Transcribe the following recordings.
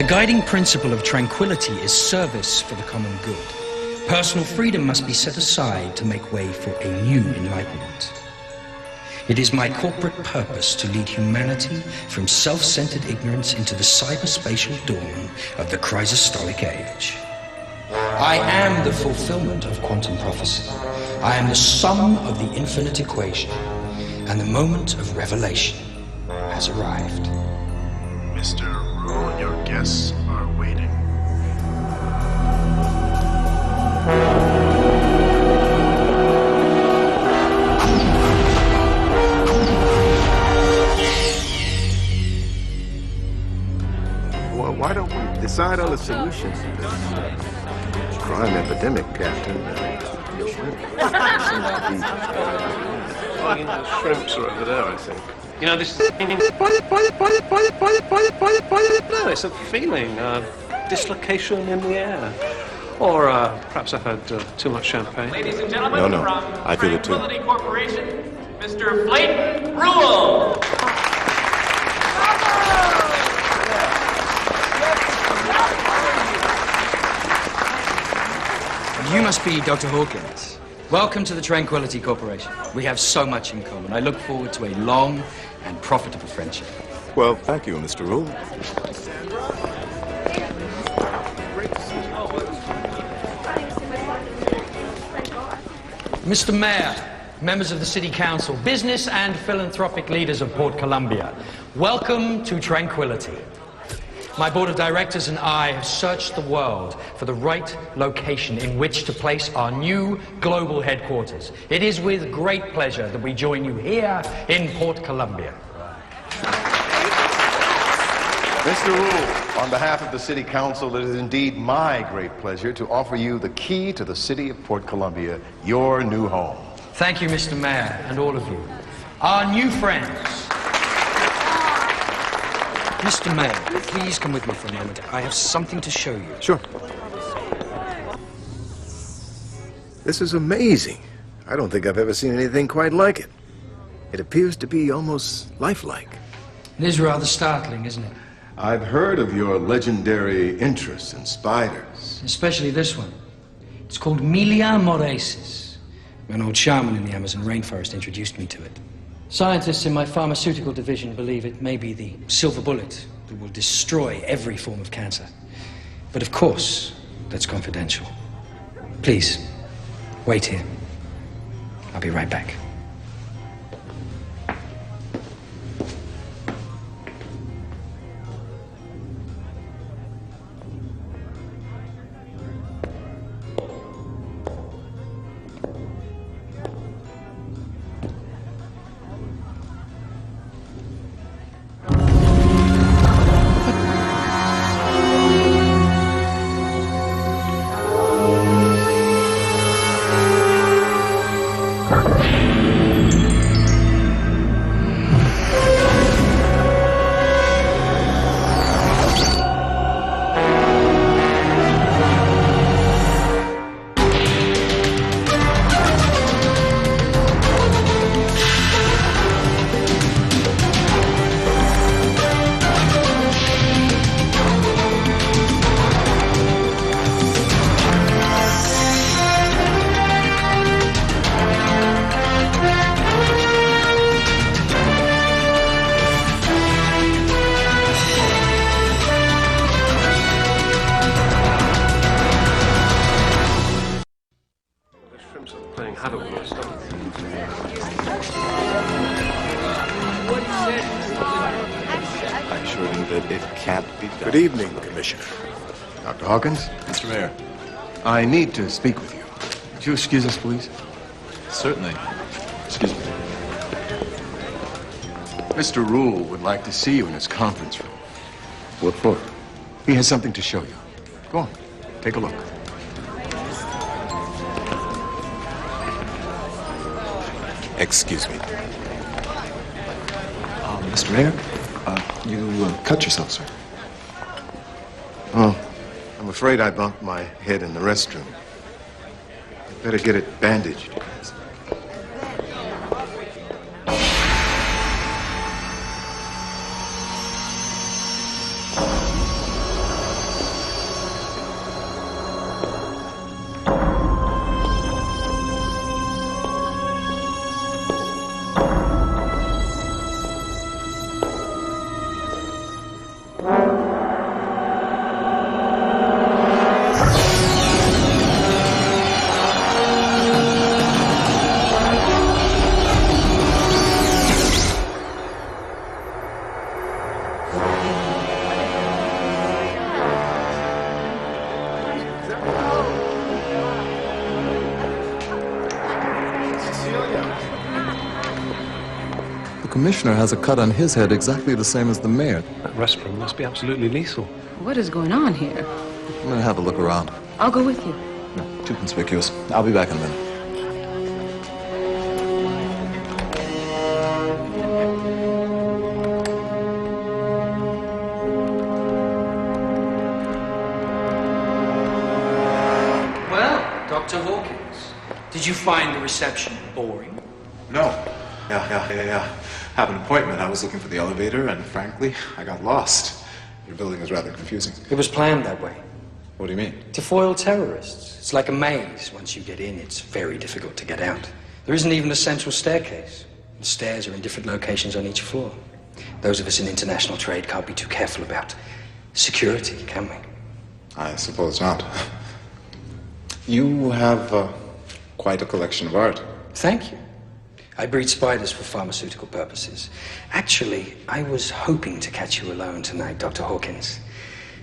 The guiding principle of tranquility is service for the common good. Personal freedom must be set aside to make way for a new enlightenment. It is my corporate purpose to lead humanity from self-centered ignorance into the cyberspatial dawn of the chrysostolic age. I am the fulfillment of quantum prophecy. I am the sum of the infinite equation, and the moment of revelation has arrived. Mr. Rule, your guests are waiting. Well, why don't we decide on a solution to this crime epidemic, Captain? Oh, you know, shrimps are over there, I think. You know, this is... No, it's a feeling, dislocation in the air. Or perhaps I've had too much champagne. Ladies and gentlemen, No, from I feel it too. Tranquility Corporation, Mr. Blatant Rule. You must be Dr. Hawkins. Welcome to the Tranquility Corporation. We have so much in common. I look forward to a long and profitable friendship. Well, thank you, Mr. Rule. Mr. Mayor, members of the City Council, business and philanthropic leaders of Port Columbia, welcome to Tranquility. My board of directors and I have searched the world for the right location in which to place our new global headquarters. It is with great pleasure that we join you here in Port Columbia. Mr. Rule, on behalf of the City Council, it is indeed my great pleasure to offer you the key to the city of Port Columbia, your new home. Thank you, Mr. Mayor, and all of you. Our new friends. Mr. Mayor, please come with me for a moment. I have something to show you. Sure. This is amazing. I don't think I've ever seen anything quite like it. It appears to be almost lifelike. It is rather startling, isn't it? I've heard of your legendary interest in spiders. Especially this one. It's called Milia moracis. An old shaman in the Amazon rainforest introduced me to it. Scientists in my pharmaceutical division believe it may be the silver bullet that will destroy every form of cancer. But of course, that's confidential. Please, wait here. I'll be right back. I assure you that it can't be done. Good evening, Commissioner. Dr. Hawkins? Mr. Mayor. I need to speak with you. Would you excuse us, please? Certainly. Excuse me. Mr. Rule would like to see you in his conference room. What for? He has something to show you. Go on, take a look. Excuse me. Mr. Mayor, you cut yourself, sir. Oh, I'm afraid I bumped my head in the restroom. I'd better get it bandaged. commissioner has a cut on his head exactly the same as the mayor. That restaurant must be absolutely lethal. What is going on here? I'm gonna have a look around. I'll go with you. No, too conspicuous. I'll be back in a minute. Well, Dr. Hawkins, did you find the reception boring? No. Yeah. Have an appointment. I was looking for the elevator, and frankly, I got lost. Your building is rather confusing. It was planned that way. What do you mean? To foil terrorists. It's like a maze. Once you get in, it's very difficult to get out. There isn't even a central staircase. The stairs are in different locations on each floor. Those of us in international trade can't be too careful about security, can we? I suppose not. You have quite a collection of art. Thank you. I breed spiders for pharmaceutical purposes. Actually, I was hoping to catch you alone tonight, Dr. Hawkins.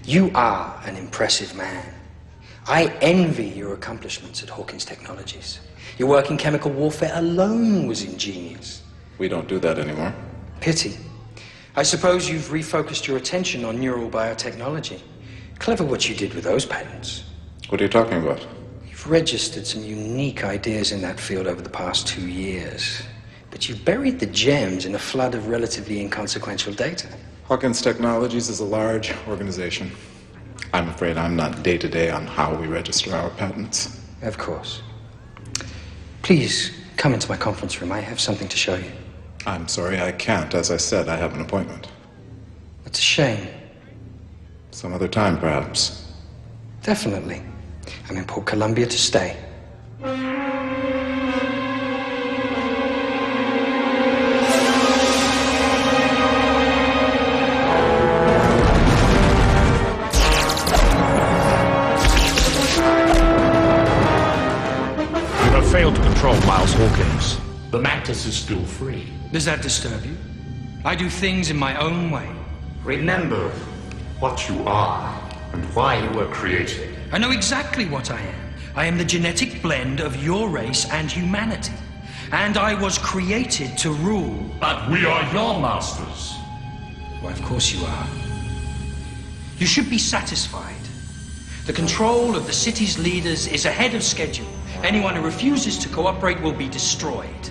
You are an impressive man. I envy your accomplishments at Hawkins Technologies. Your work in chemical warfare alone was ingenious. We don't do that anymore. Pity. I suppose you've refocused your attention on neural biotechnology. Clever what you did with those patents. What are you talking about? You've registered some unique ideas in that field over the past 2 years. But you've buried the gems in a flood of relatively inconsequential data. Hawkins Technologies is a large organization. I'm afraid I'm not day-to-day on how we register our patents. Of course. Please, come into my conference room. I have something to show you. I'm sorry, I can't. As I said, I have an appointment. That's a shame. Some other time, perhaps. Definitely. I'm in Port Columbia to stay. Failed to control Miles Hawkins. The Mantis is still free. Does that disturb you? I do things in my own way. Remember what you are and why you were created. I know exactly what I am. I am the genetic blend of your race and humanity. And I was created to rule. But we are your masters. Why, of course you are. You should be satisfied. The control of the city's leaders is ahead of schedule. Anyone who refuses to cooperate will be destroyed.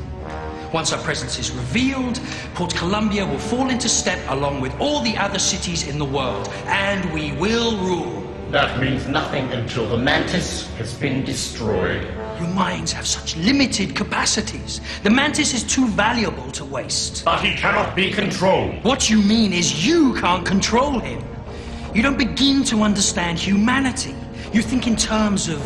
Once our presence is revealed, Port Columbia will fall into step along with all the other cities in the world, and we will rule. That means nothing until the Mantis has been destroyed. Your minds have such limited capacities. The Mantis is too valuable to waste. But he cannot be controlled. What you mean is you can't control him. You don't begin to understand humanity. You think in terms of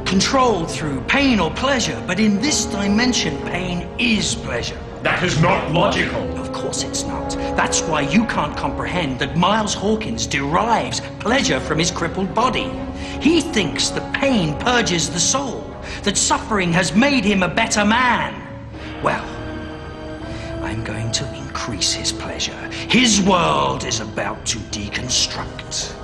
control through pain or pleasure, but in this dimension, pain is pleasure. That is not logical. Of course it's not. That's why you can't comprehend that Miles Hawkins derives pleasure from his crippled body. He thinks that pain purges the soul, that suffering has made him a better man. Well, I'm going to increase his pleasure. His world is about to deconstruct.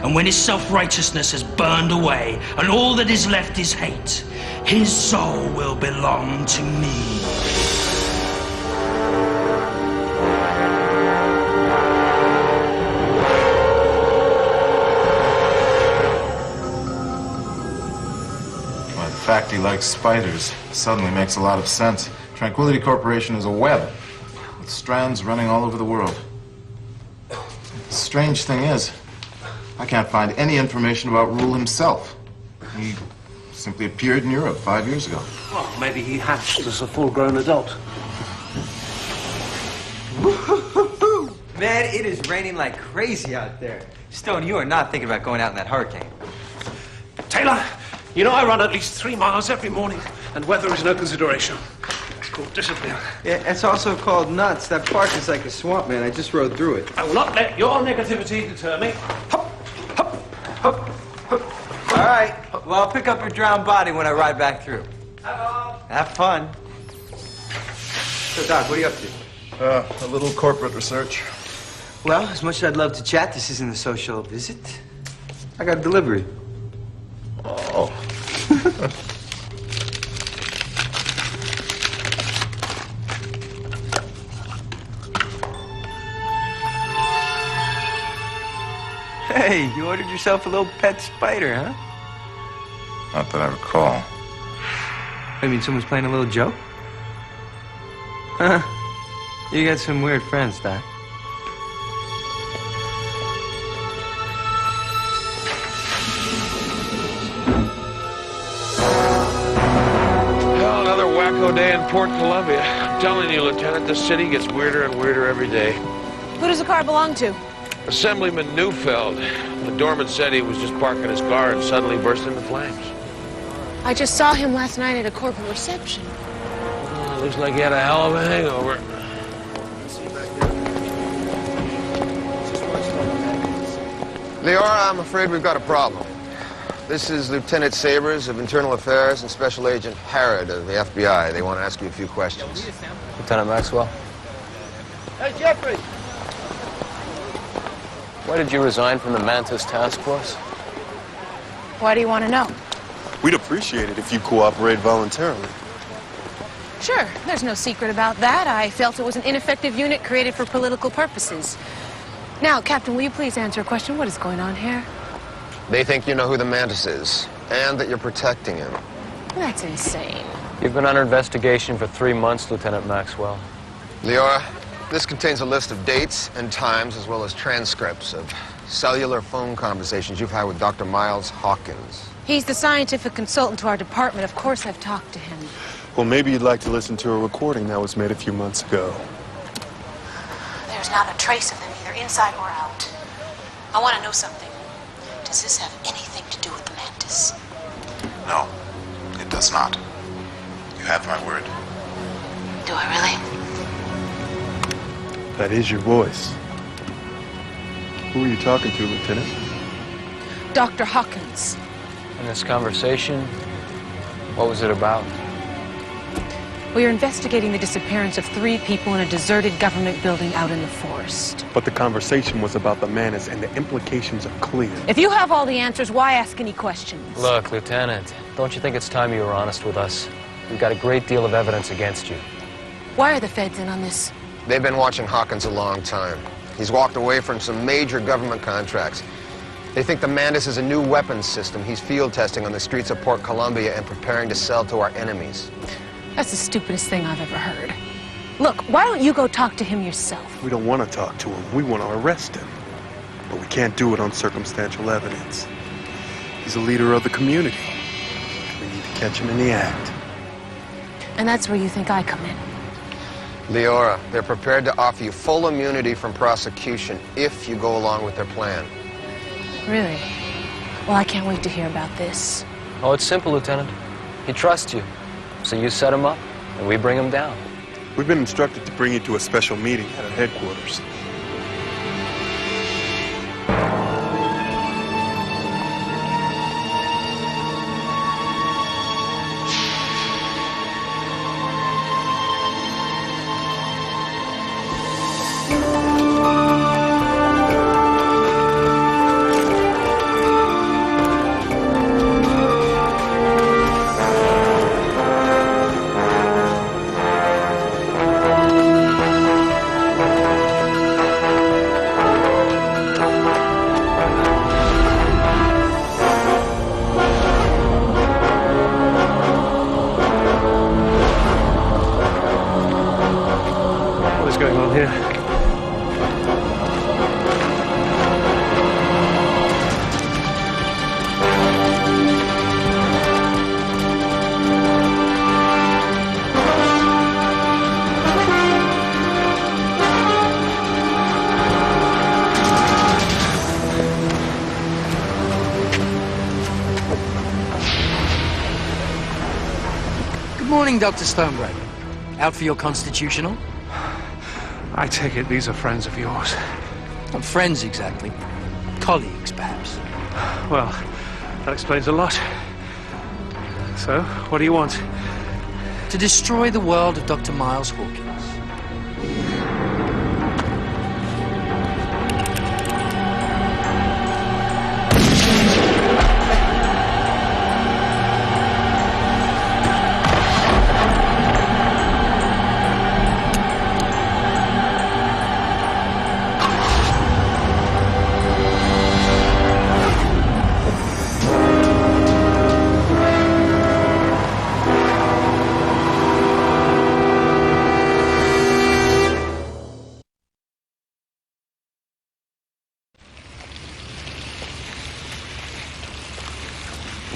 And when his self-righteousness has burned away and all that is left is hate, his soul will belong to me. Well, the fact he likes spiders suddenly makes a lot of sense. Tranquility Corporation is a web with strands running all over the world. The strange thing is, I can't find any information about Rule himself. He simply appeared in Europe 5 years ago. Well, maybe he hatched as a full-grown adult. Man, it is raining like crazy out there. Stone, you are not thinking about going out in that hurricane. Taylor, you know I run at least 3 miles every morning, and weather is no consideration. It's called discipline. Yeah, it's also called nuts. That park is like a swamp, man. I just rode through it. I will not let your negativity deter me. Hup, hup, hup, hup. All right. Well, I'll pick up your drowned body when I ride back through. Hello. Have fun. So, Doc, what are you up to? A little corporate research. Well, as much as I'd love to chat, this isn't a social visit. I got a delivery. Oh. Hey, you ordered yourself a little pet spider, huh? Not that I recall. I mean, someone's playing a little joke? Huh? You got some weird friends, Doc. Well, another wacko day in Port Columbia. I'm telling you, Lieutenant, this city gets weirder and weirder every day. Who does the car belong to? Assemblyman Neufeld. The doorman said he was just parking his car and suddenly burst into flames. I just saw him last night at a corporate reception. Looks like he had a hell of a hangover. Leora, I'm afraid we've got a problem. This is Lieutenant Sabers of Internal Affairs and Special Agent Harrod of the FBI. They want to ask you a few questions. Lieutenant Maxwell? Hey, Jeffrey! Why did you resign from the M.A.N.T.I.S task force? Why do you want to know? We'd appreciate it if you cooperate voluntarily. Sure, there's no secret about that. I felt it was an ineffective unit created for political purposes. Now, Captain, will you please answer a question? What is going on here? They think you know who the M.A.N.T.I.S is, and that you're protecting him. That's insane. You've been under investigation for 3 months, Lieutenant Maxwell. Leora, this contains a list of dates and times, as well as transcripts of cellular phone conversations you've had with Dr. Miles Hawkins. He's the scientific consultant to our department. Of course I've talked to him. Well, maybe you'd like to listen to a recording that was made a few months ago. There's not a trace of them, either inside or out. I want to know something. Does this have anything to do with the M.A.N.T.I.S? No, it does not. You have my word. Do I really? That is your voice. Who are you talking to, Lieutenant? Dr. Hawkins. In this conversation, what was it about? We are investigating the disappearance of 3 people in a deserted government building out in the forest. But the conversation was about the M.A.N.T.I.S, and the implications are clear. If you have all the answers, why ask any questions? Look, Lieutenant, don't you think it's time you were honest with us? We've got a great deal of evidence against you. Why are the feds in on this? They've been watching Hawkins a long time. He's walked away from some major government contracts. They think the M.A.N.T.I.S is a new weapons system he's field testing on the streets of Port Columbia and preparing to sell to our enemies. That's the stupidest thing I've ever heard. Look, why don't you go talk to him yourself? We don't want to talk to him. We want to arrest him. But we can't do it on circumstantial evidence. He's a leader of the community. We need to catch him in the act. And that's where you think I come in. Leora, they're prepared to offer you full immunity from prosecution if you go along with their plan. Really? Well, I can't wait to hear about this. Oh, it's simple, Lieutenant. He trusts you. So you set him up, and we bring him down. We've been instructed to bring you to a special meeting at our headquarters. Going on here? Good morning, Dr. Stonebread. Out for your constitutional? I take it these are friends of yours. Not friends, exactly. Colleagues, perhaps. Well, that explains a lot. So, what do you want? To destroy the world of Dr. Miles Hawkins.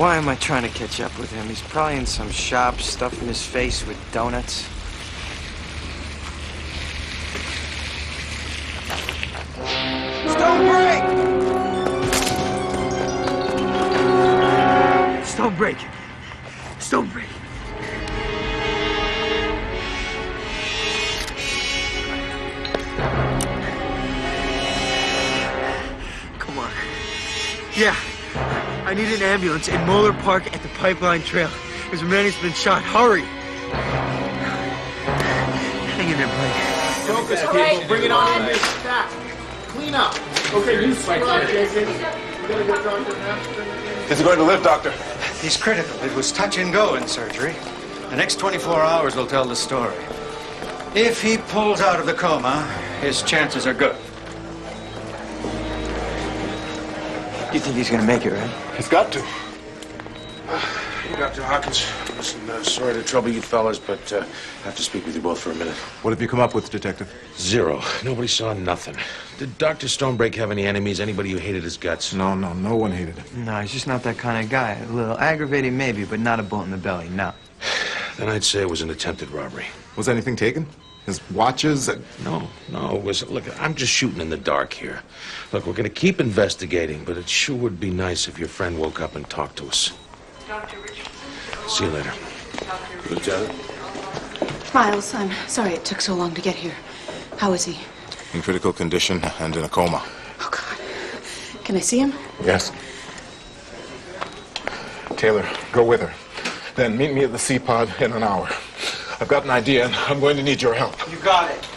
Why am I trying to catch up with him? He's probably in some shop stuffing his face with donuts. Stone break! Stone break! Stone break! Come on. Yeah. I need an ambulance in Moeller Park at the Pipeline Trail. There's a man who's been shot. Hurry! Hang in there, buddy. Focus, people. Bring it on in here. Stack. Clean up. Okay, you scrub, Jason. Is he going to live, Doctor? He's critical. It was touch and go in surgery. The next 24 hours will tell the story. If he pulls out of the coma, his chances are good. You think he's gonna make it, right? He's got to. Hey, Dr. Hawkins. Listen, sorry to trouble you fellas, but I have to speak with you both for a minute. What have you come up with, Detective? Zero. Nobody saw nothing. Did Dr. Stonebreak have any enemies? Anybody who hated his guts? No one hated him. No, he's just not that kind of guy. A little aggravating, maybe, but not a bullet in the belly, no. Then I'd say it was an attempted robbery. Was anything taken? His watches? No. It was, look, I'm just shooting in the dark here. Look, we're going to keep investigating, but it sure would be nice if your friend woke up and talked to us. See you later. Lieutenant? Miles, I'm sorry it took so long to get here. How is he? In critical condition and in a coma. Oh, God. Can I see him? Yes. Taylor, go with her. Then meet me at the C-Pod in an hour. I've got an idea, and I'm going to need your help. You got it.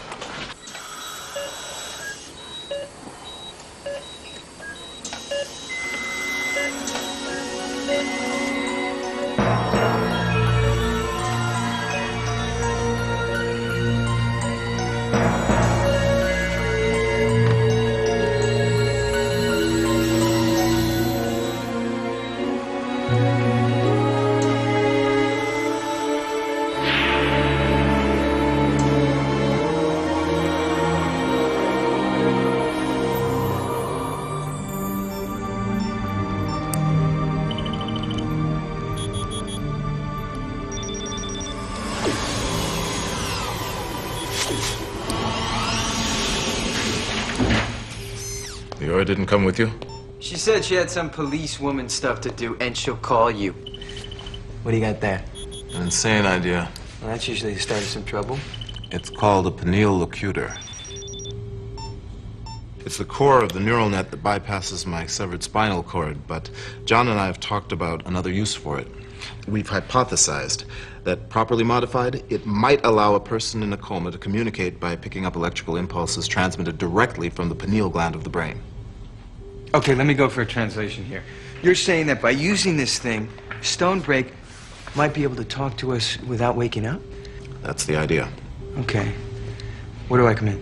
Leora didn't come with you? She said she had some policewoman stuff to do, and she'll call you. What do you got there? An insane idea. Well, that's usually the start of some trouble. It's called a pineal locutor. It's the core of the neural net that bypasses my severed spinal cord, but John and I have talked about another use for it. We've hypothesized that, properly modified, it might allow a person in a coma to communicate by picking up electrical impulses transmitted directly from the pineal gland of the brain. Okay, let me go for a translation here. You're saying that by using this thing, Stonebreak might be able to talk to us without waking up? That's the idea. Okay. Where do I come in?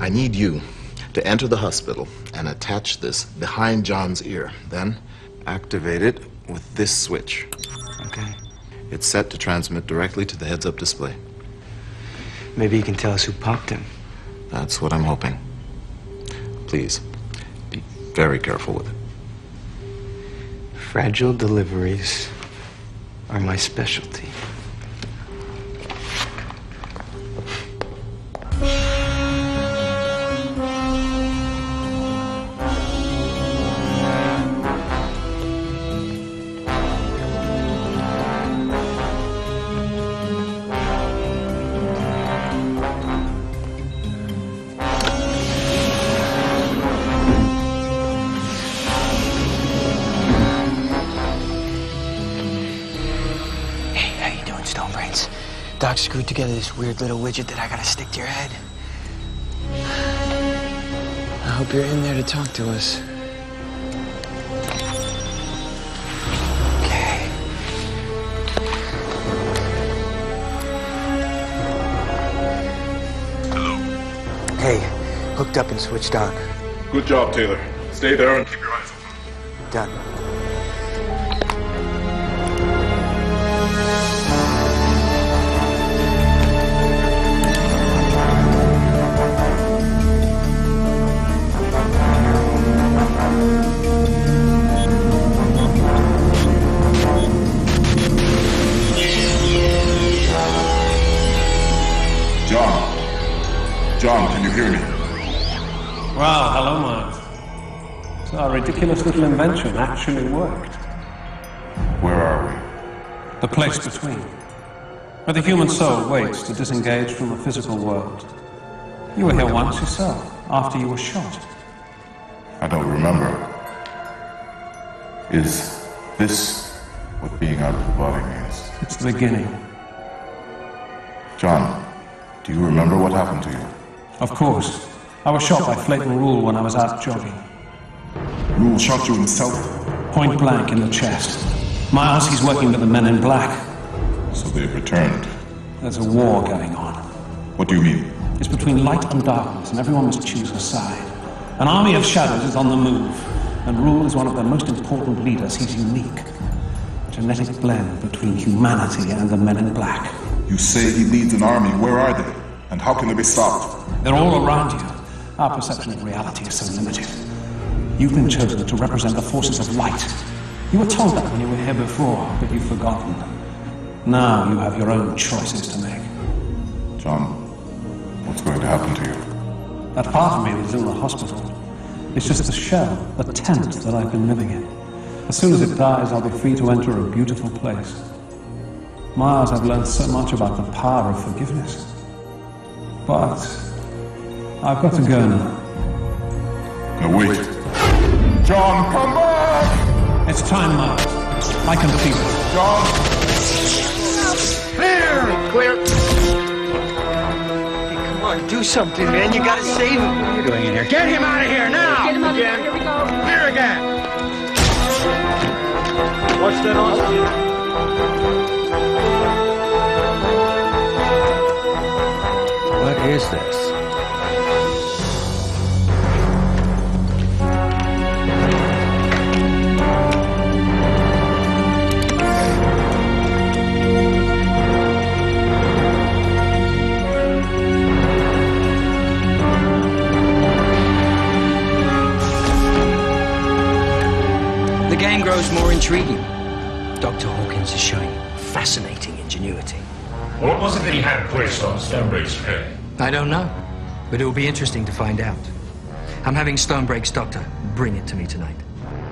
I need you to enter the hospital and attach this behind John's ear. Then activate it with this switch. Okay. It's set to transmit directly to the heads-up display. Maybe you can tell us who popped him. That's what I'm hoping. Please, be very careful with it. Fragile deliveries are my specialty. Doc screwed together this weird little widget that I gotta stick to your head. I hope you're in there to talk to us. Okay. Hello. Hey, hooked up and switched on. Good job, Taylor. Stay there and keep your eyes open. Done. our ridiculous little invention actually worked. Where are we? The place between. Where the human soul waits to disengage from the physical world. You were here once yourself, after you were shot. I don't remember. Is this what being out of the body means? It's the beginning. John, do you remember what happened to you? Of course. I was shot by Flayton Rule when I was out jogging. Rule shot you himself? Point blank in the chest. Miles, he's working with the Men in Black. So they've returned. There's a war going on. What do you mean? It's between light and darkness, and everyone must choose a side. An army of shadows is on the move, and Rule is one of their most important leaders. He's unique. A genetic blend between humanity and the Men in Black. You say he leads an army. Where are they? And how can they be stopped? They're all around you. Our perception of reality is so limited. You've been chosen to represent the forces of light. You were told that when you were here before, but you've forgotten. Now you have your own choices to make. John, what's going to happen to you? That part of me that's in the hospital. It's just a shell, a tent that I've been living in. As soon as it dies, I'll be free to enter a beautiful place. Miles, I've learned so much about the power of forgiveness. But I've got to go now. No, wait. John, come back! It's time, Miles. I can feel it. John! Clear! Hey, come on, do something, man. You gotta save him. What are you doing in here? Get him out of here now! Get him out of here. Here we go. Clear again! Watch that oxygen. What is this? The game grows more intriguing. Dr. Hawkins is showing fascinating ingenuity. What was it that he had placed on Stonebreak's head? I don't know, but it will be interesting to find out. I'm having Stonebreak's doctor bring it to me tonight.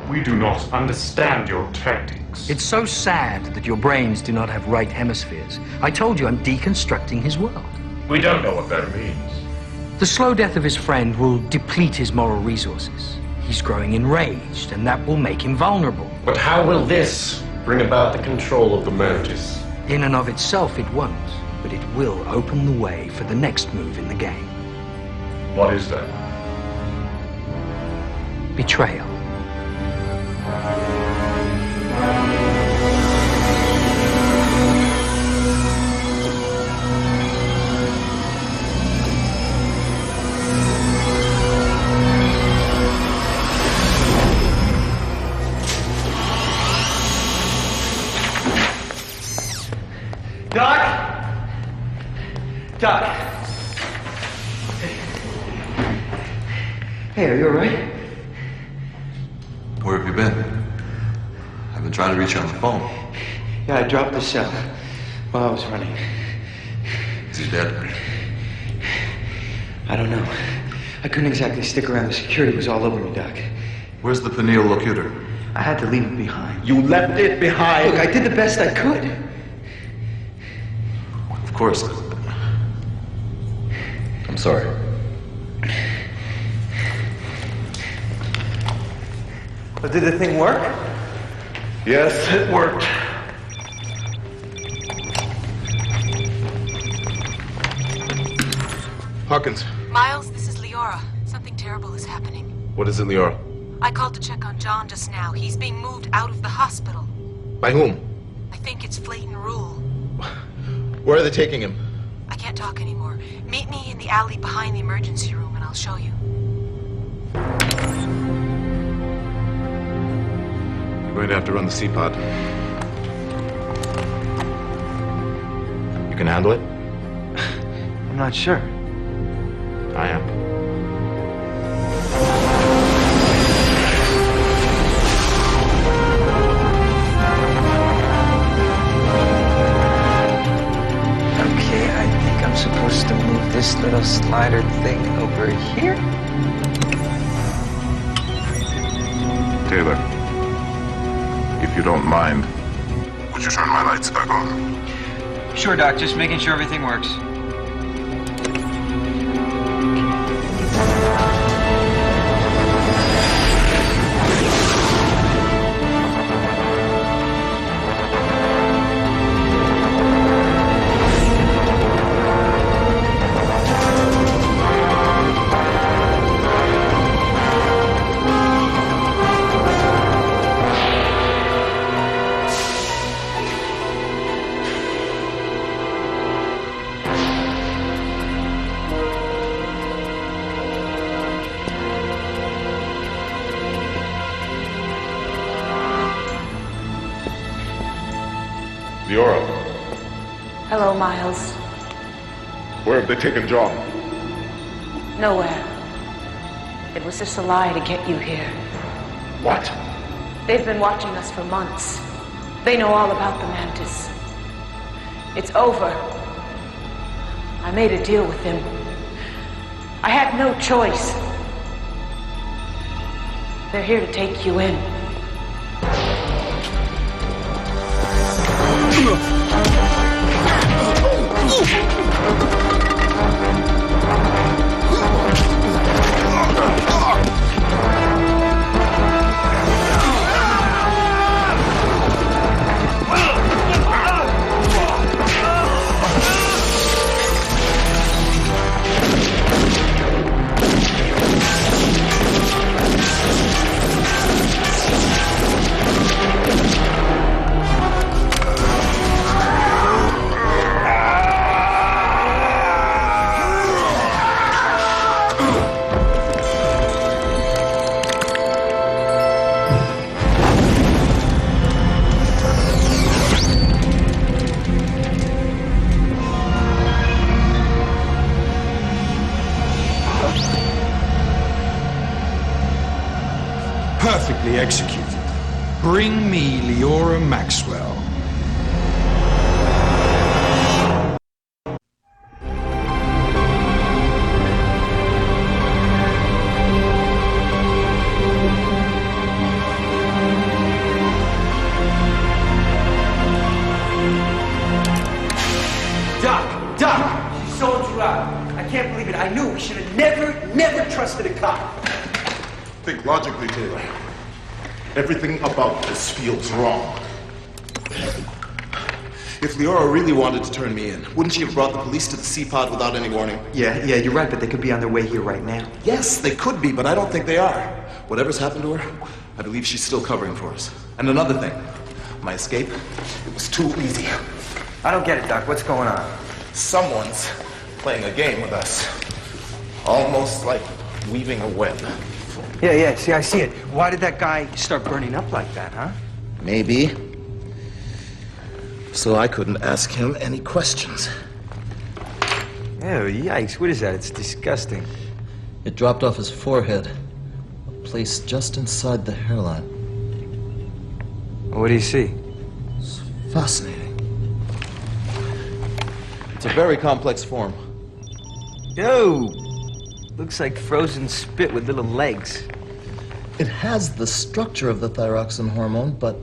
We do not understand your tactics. It's so sad that your brains do not have right hemispheres. I told you I'm deconstructing his world. We don't know what that means. The slow death of his friend will deplete his moral resources. He's growing enraged, and that will make him vulnerable. But how will this bring about the control of the Mantis? In and of itself, it won't, but it will open the way for the next move in the game. What is that? Betrayal. Doc! Hey, are you all right? Where have you been? I've been trying to reach you on the phone. Yeah, I dropped the cell while I was running. Is he dead? I don't know. I couldn't exactly stick around. The security was all over me, Doc. Where's the pineal locutor? I had to leave it behind. You left it behind? Look, I did the best I could. Of course. I'm sorry. But did the thing work? Yes, it worked. Hawkins. Miles, this is Leora. Something terrible is happening. What is it, Leora? I called to check on John just now. He's being moved out of the hospital. By whom? I think it's Flayton Rule. Where are they taking him? I can't talk anymore. Meet me in the alley behind the emergency room and I'll show you. You're going to have to run the C-pod. You can handle it? I'm not sure. I am. Okay, I think I'm supposed to move this little slider thing over here. Taylor, if you don't mind, would you turn my lights back on? Sure, Doc. Just making sure everything works. Leora, Hello, Miles. where have they taken John? Nowhere. It was just a lie to get you here. What? They've been watching us for months. They know all about the Mantis. It's over. I made a deal with him. I had no choice. They're here to take you in. Perfectly executed. Bring me Leora Maxwell. Doc! She sold you out. I can't believe it. I knew we should have never trusted a cop. Think logically, Taylor. Everything about this feels wrong. If Leora really wanted to turn me in, wouldn't she have brought the police to the C-Pod without any warning? Yeah, you're right, but they could be on their way here right now. Yes, they could be, but I don't think they are. Whatever's happened to her, I believe she's still covering for us. And another thing, my escape, it was too easy. I don't get it, Doc. What's going on? Someone's playing a game with us. Almost like weaving a web. Yeah, see, I see it. Why did that guy start burning up like that, huh? Maybe. So I couldn't ask him any questions. Oh, yikes. What is that? It's disgusting. It dropped off his forehead, a place just inside the hairline. What do you see? It's fascinating. It's a very complex form. Yo! Looks like frozen spit with little legs. It has the structure of the thyroxine hormone, but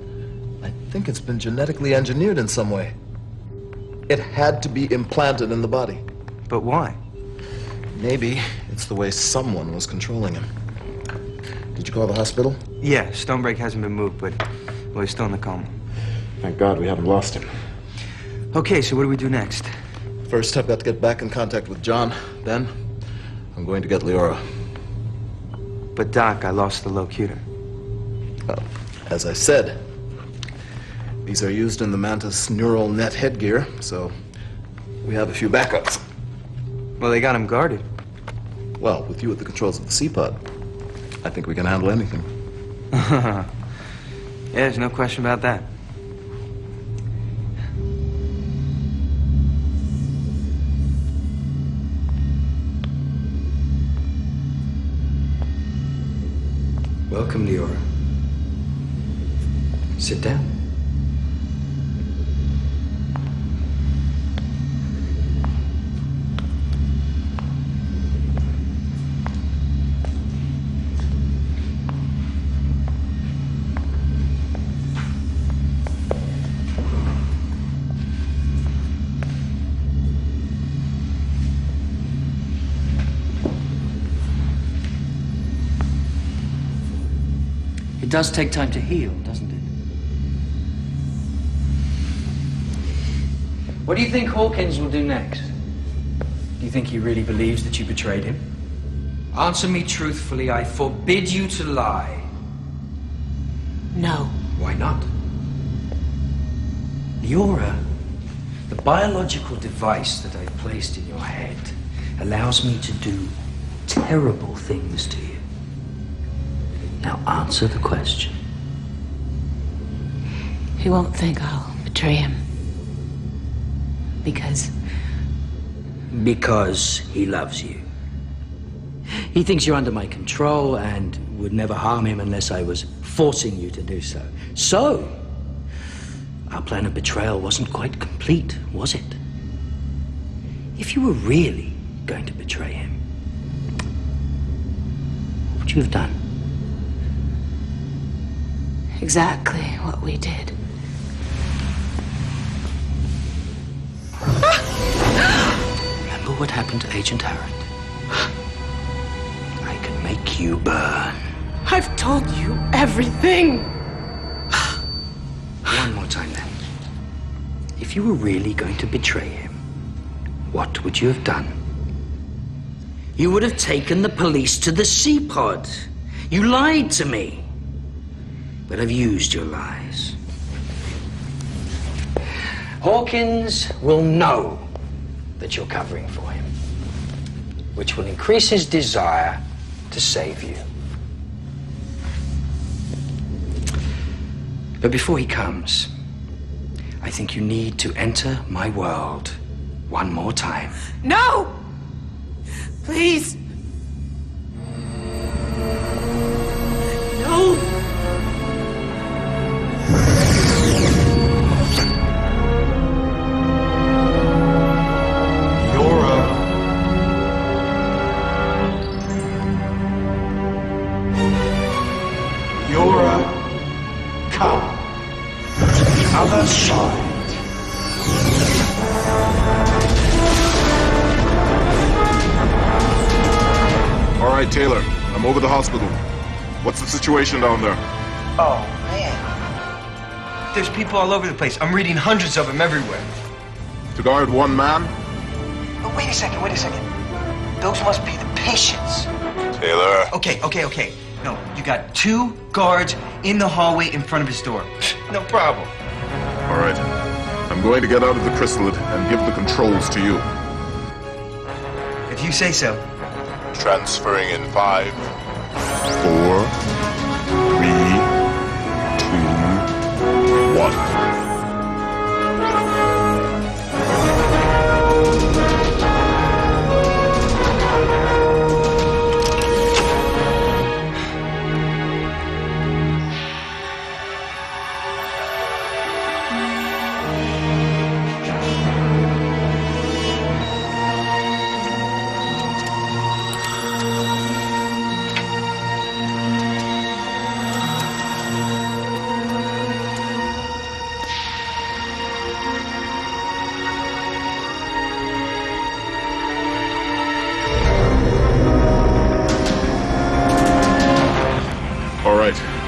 I think it's been genetically engineered in some way. It had to be implanted in the body. But why? Maybe it's the way someone was controlling him. Did you call the hospital? Yeah, Stonebreak hasn't been moved, but well, he's still in the coma. Thank God we haven't lost him. Okay, so what do we do next? First, I've got to get back in contact with John. Then, I'm going to get Leora. But Doc, I lost the locutor. Well, as I said, these are used in the Mantis neural net headgear, so we have a few backups. Well, they got him guarded. Well, with you at the controls of the C-Pod, I think we can handle anything. Yeah, there's no question about that. Welcome, Leora. Sit down. It does take time to heal, doesn't it? What do you think Hawkins will do next? Do you think he really believes that you betrayed him? Answer me truthfully. I forbid you to lie. No. Why not? Leora, the biological device that I've placed in your head allows me to do terrible things to you. Now answer the question. He won't think I'll betray him. Because he loves you. He thinks you're under my control and would never harm him unless I was forcing you to do so. So, our plan of betrayal wasn't quite complete, was it? If you were really going to betray him, what would you have done? exactly what we did. Remember what happened to Agent Harrod? I can make you burn. I've told you everything. One more time then. If you were really going to betray him, what would you have done? You would have taken the police to the sea pod. You lied to me. But I've used your lies. Hawkins will know that you're covering for him, which will increase his desire to save you. But before he comes, I think you need to enter my world one more time. No! Please. No! Other side. All right, Taylor. I'm over the hospital. What's the situation down there? Oh, man. There's people all over the place. I'm reading hundreds of them everywhere. To guard one man? Oh, wait a second. Those must be the patients. Taylor. Okay. No, you got 2 guards in the hallway in front of his door. No problem. All right. I'm going to get out of the chrysalid and give the controls to you. If you say so. Transferring in 5, 4, 3, 2, 1.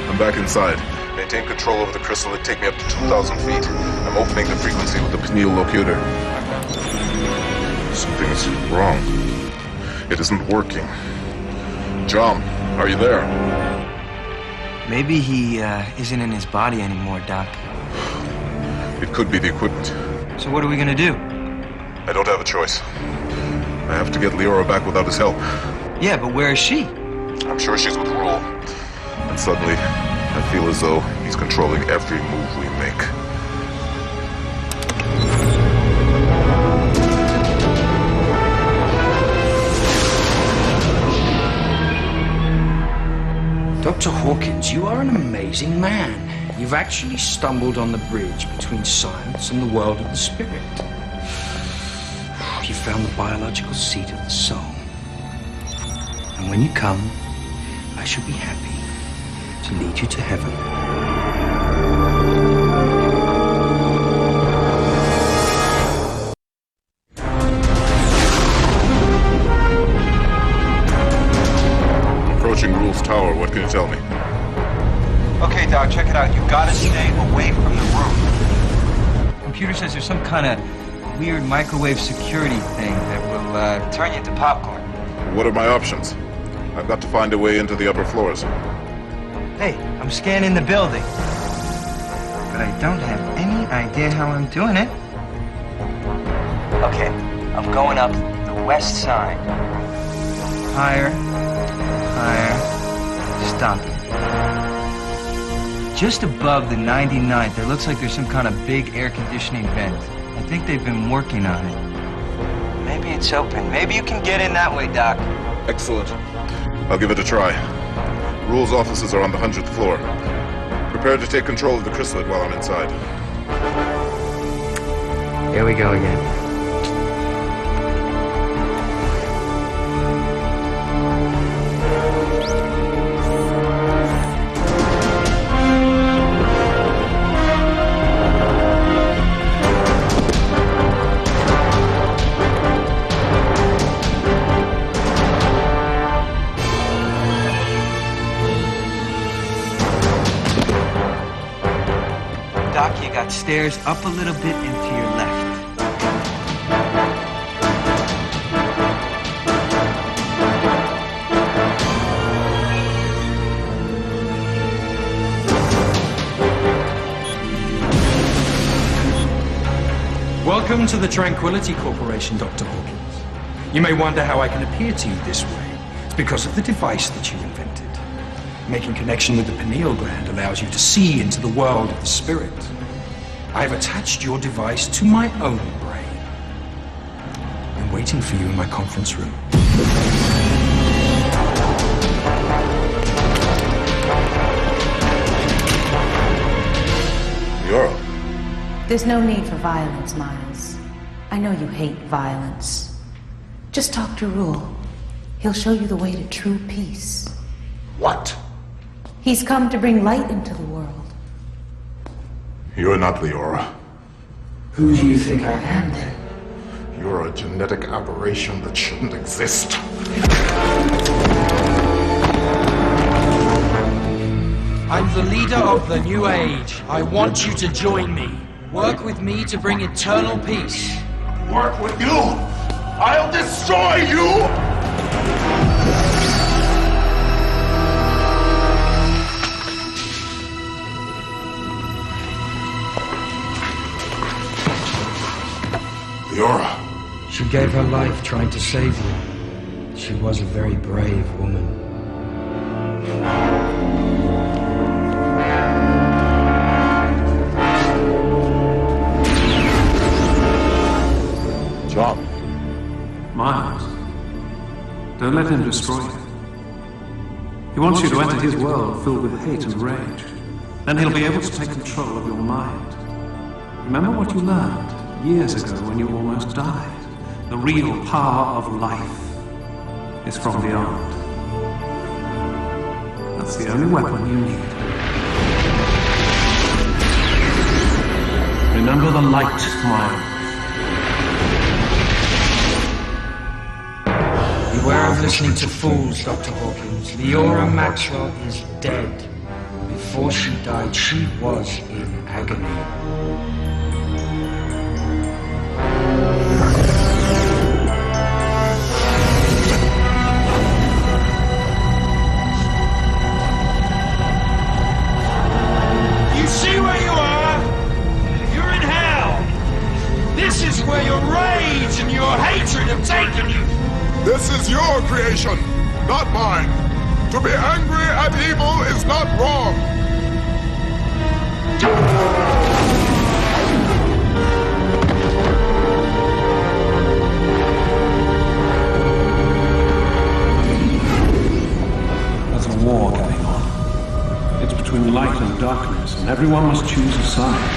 I'm back inside. Maintain control over the chrysalid. Take me up to 2,000 feet. I'm opening the frequency with the pineal locutor. Something is wrong. It isn't working. John, are you there? Maybe he isn't in his body anymore, Doc. It could be the equipment. So what are we gonna do? I don't have a choice. I have to get Leora back without his help. Yeah, but where is she? I'm sure she's with Rule. And suddenly, I feel as though he's controlling every move we make. Dr. Hawkins, you are an amazing man. You've actually stumbled on the bridge between science and the world of the spirit. You found the biological seat of the soul. And when you come, I shall be happy to lead you to heaven. Approaching Rule's tower, what can you tell me? Okay, Doc, check it out. You gotta stay away from the room. Computer says there's some kind of weird microwave security thing that will turn you into popcorn. What are my options? I've got to find a way into the upper floors. Hey, I'm scanning the building. But I don't have any idea how I'm doing it. Okay, I'm going up the west side. Higher, higher, stop. Just above the 99th, there looks like there's some kind of big air conditioning vent. I think they've been working on it. Maybe it's open. Maybe you can get in that way, Doc. Excellent. I'll give it a try. Rule's offices are on the 100th floor. Prepare to take control of the chrysalid while I'm inside. Here we go again. Doc, you got stairs up a little bit and to your left. Welcome to the Tranquility Corporation, Dr. Hawkins. You may wonder how I can appear to you this way. It's because of the device that you invented. Making connection with the pineal gland allows you to see into the world of the spirit. I have attached your device to my own brain. I'm waiting for you in my conference room. Yora. There's no need for violence, Miles. I know you hate violence. Just talk to Rule. He'll show you the way to true peace. What? He's come to bring light into the world. You're not Leora. Who do you think I am, then? You're a genetic aberration that shouldn't exist. I'm the leader of the New Age. I want you to join me. Work with me to bring eternal peace. Work with you? I'll destroy you! Leora. She gave her life trying to save you. She was a very brave woman. John. Miles, don't let him destroy you. He wants you to enter his world filled with hate and rage. Then he'll be able to take control of your mind. Remember what you learned years ago when you almost died. The real power of life is from beyond. That's the only weapon you need. Remember the light, Miles. Beware of listening to fools, Dr. Hawkins. Leora Maxwell is dead. Before she died, she was in agony. Where your rage and your hatred have taken you. This is your creation, not mine. To be angry at evil is not wrong. There's a war going on. It's between light and darkness, and everyone must choose a side.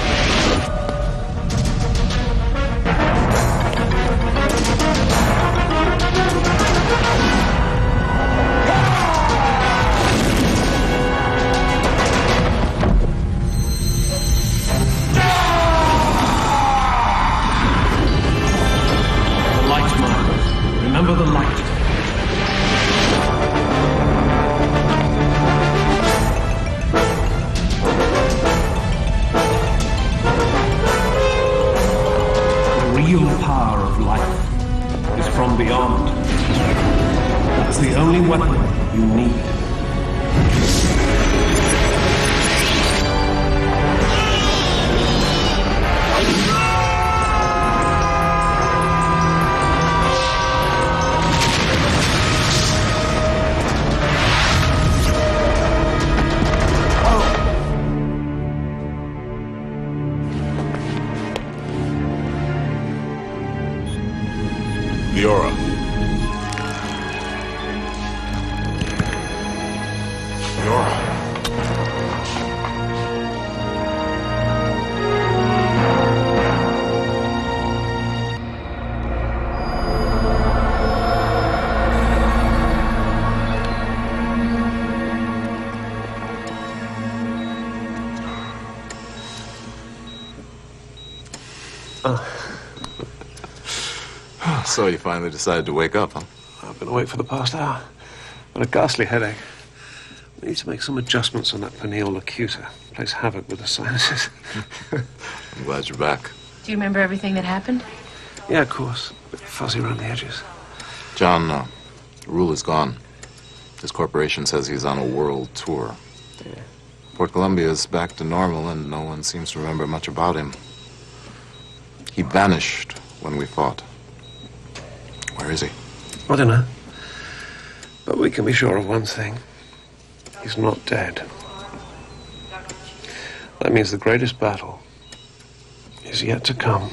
Remember the light. the aura. The aura. So you finally decided to wake up, huh? I've been awake for the past hour. Got a ghastly headache. We need to make some adjustments on that pineal locutor. Plays havoc with the sinuses. I'm glad you're back. Do you remember everything that happened? Yeah, of course. A bit fuzzy around the edges. John, Rule is gone. His corporation says he's on a world tour. Yeah. Port Columbia is back to normal, and no one seems to remember much about him. He vanished when we fought. Where is he? I don't know. But we can be sure of one thing. He's not dead. That means the greatest battle is yet to come.